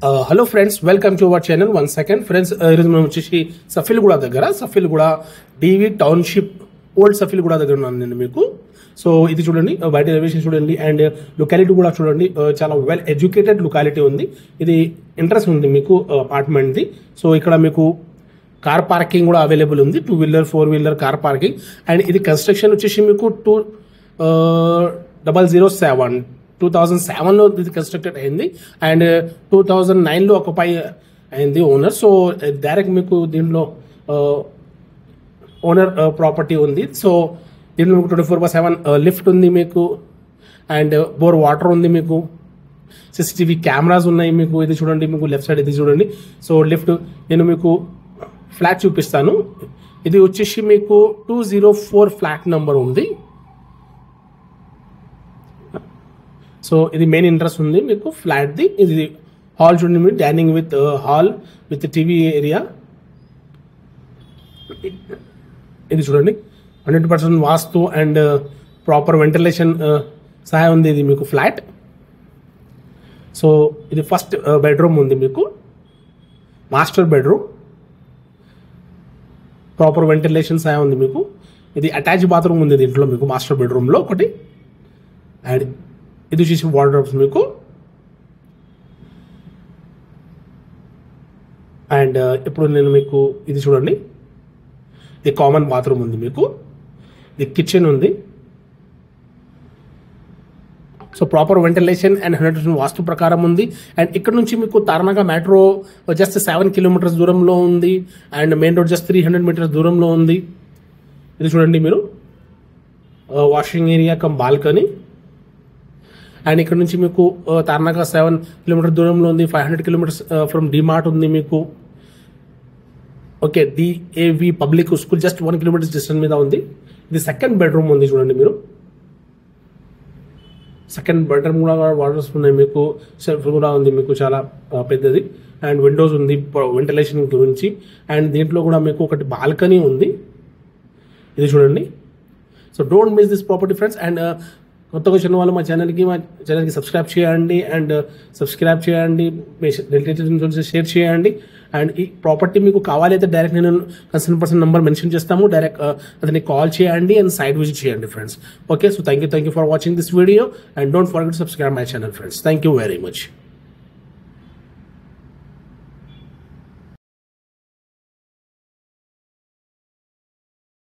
Hello friends, welcome to our channel. 1 second friends, ఈరోజు మనం వచ్చేసి సఫీల్గూడ దగ్గర Safilguda DV township old Safilguda దగ్గర ఉన్నాను నేను మీకు. సో ఇది చూడండి, బయట ఎలివేషన్ చూడండి అండ్ లొకాలిటీ కూడా చూడండి. చాలా వెల్ ఎడ్యుకేటెడ్ లొకాలిటీ ఉంది. ఇది ఇంట్రెస్ట్ ఉంది మీకు అపార్ట్మెంట్ది. సో ఇక్కడ మీకు కార్ పార్కింగ్ కూడా అవైలబుల్ ఉంది, 2 wheeler 4 wheeler car parking. And ఇది కన్స్ట్రక్షన్ వచ్చేసి మీకు 2007లో ఇది కన్స్ట్రక్టెడ్ అయింది అండ్ 2009లో ఆక్యుపై అయింది ఓనర్. సో డైరెక్ట్ మీకు దీంట్లో ఓనర్ ప్రాపర్టీ ఉంది. సో దీంట్లో మీకు 24/7 లిఫ్ట్ ఉంది మీకు అండ్ బోర్ వాటర్ ఉంది మీకు. CCTV కెమెరాస్ ఉన్నాయి మీకు. ఇది చూడండి, మీకు లెఫ్ట్ సైడ్ ఇది చూడండి. సో లిఫ్ట్ నేను మీకు ఫ్లాట్ చూపిస్తాను. ఇది వచ్చేసి మీకు 204 ఫ్లాట్ నెంబర్ ఉంది. సో ఇది మెయిన్ ఇంట్రెస్ట్ ఉంది మీకు ఫ్లాట్ది. ఇది హాల్ చూడండి, మీరు dining with hall with TV area. ఇది చూడండి, 100% వాస్తు అండ్ ప్రాపర్ వెంటిలేషన్ సహాయం ఉంది ఇది మీకు ఫ్లాట్. సో ఇది ఫస్ట్ బెడ్రూమ్ ఉంది మీకు, మాస్టర్ బెడ్రూమ్. ప్రాపర్ వెంటిలేషన్ సహాయం ఉంది మీకు. ఇది అటాచ్ బాత్రూమ్ ఉంది దీంట్లో మీకు మాస్టర్ బెడ్రూమ్లో ఒకటి. అండ్ ఇది వచ్చేసి వార్డ్రోబ్స్ మీకు. అండ్ ఇప్పుడు నేను మీకు ఇది చూడండి, ఇది కామన్ బాత్రూమ్ ఉంది మీకు. ఇది కిచెన్ ఉంది. సో ప్రాపర్ వెంటిలేషన్ అండ్ 100% వాస్తు ప్రకారం ఉంది. అండ్ ఇక్కడ నుంచి మీకు తార్నాక మెట్రో జస్ట్ 7 కిలోమీటర్స్ దూరంలో ఉంది and main road just 300 metres దూరంలో ఉంది. ఇది చూడండి మీరు, washing area come balcony. And ఇక్కడ నుంచి మీకు తార్నాక 7 కిలోమీటర్ దూరంలో ఉంది. 500 కిలోమీటర్స్ ఫ్రమ్ డిమార్ట్ ఉంది మీకు. Okay, DAV public school just 1 kilometres distance మీద ఉంది. ఇది సెకండ్ బెడ్రూమ్ ఉంది చూడండి మీరు. సెకండ్ బెడ్రూమ్ కూడా వార్డ్రోబ్స్ ఉన్నాయి మీకు. సెల్ఫ్ కూడా ఉంది మీకు, చాలా పెద్దది. అండ్ విండోస్ ఉంది వెంటిలేషన్ గురించి. అండ్ దీంట్లో కూడా మీకు ఒకటి బాల్కనీ ఉంది. ఇది చూడండి. So don't miss this property friends. And కొత్తగా వచ్చిన వాళ్ళు మా ఛానల్కి సబ్స్క్రైబ్ చేయండి అండ్ మీ రిలేటివ్స్ షేర్ చేయండి. అండ్ ఈ ప్రాపర్టీ మీకు కావాలి అయితే డైరెక్ట్ నేను కన్సర్న్ పర్సన్ నెంబర్ మెన్షన్ చేస్తాము. డైరెక్ట్ అతనికి కాల్ చేయండి అండ్ సైట్ విజిట్ చేయండి friends. Okay, so thank you for watching this video and don't forget to subscribe my channel friends. Thank you very much.